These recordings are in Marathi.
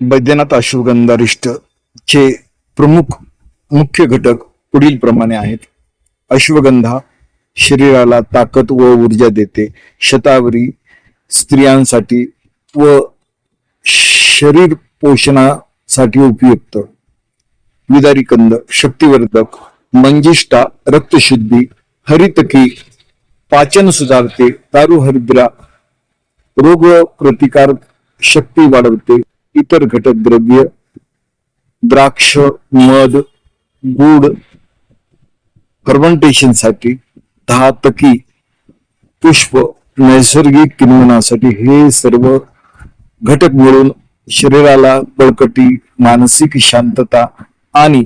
बैद्यनाथ अश्वगंधारिष्ट चे प्रमुख मुख्य घटक पुढील प्रमाणे आहेत. अश्वगंधा शरीराला ताकद व ऊर्जा देते. शतावरी स्त्रियांसाठी व शरीर पोषणासाठी उपयुक्त. विदारी कंद शक्तिवर्धक. मंजिष्ठा रक्तशुद्धी. हरितकी पाचन सुधारते. दारू हरिद्रा रोग प्रतिकार शक्ती वाढवते. इतर घटक द्रव्य द्राक्ष, मध, गुड फर्मेंटेशन साठी. धातकी पुष्प नैसर्गिक किण्वनासाठी. हे सर्व घटक मिळून शरीराला बळकटी, मानसिक शांतता आणि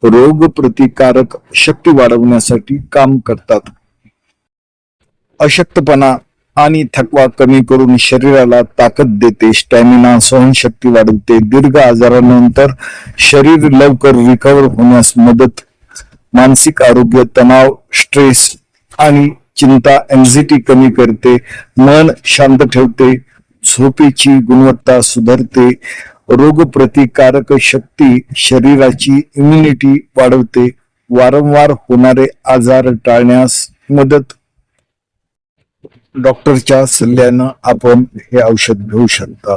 रोग प्रतिकारक शक्ती वाढवण्यासाठी काम करतात. अशक्तपणा आणि थकवा कमी करून शरीराला ताकद देते. स्टॅमिना सहनशक्ती वाढवते. दीर्घ आजारानंतर शरीर लवकर रिकव्हर होण्यास मदत. मानसिक आरोग्य, तणाव, स्ट्रेस आणि चिंता एन्झायटी कमी करते. मन शांत ठेवते. झोपेची गुणवत्ता सुधारते. रोग प्रतिकारक शक्ती शरीराची इम्युनिटी वाढवते. वारंवार होणारे आजार टाळण्यास मदत. डॉक्टरच्या सल्ल्यानं आपण हे औषध घेऊ शकता.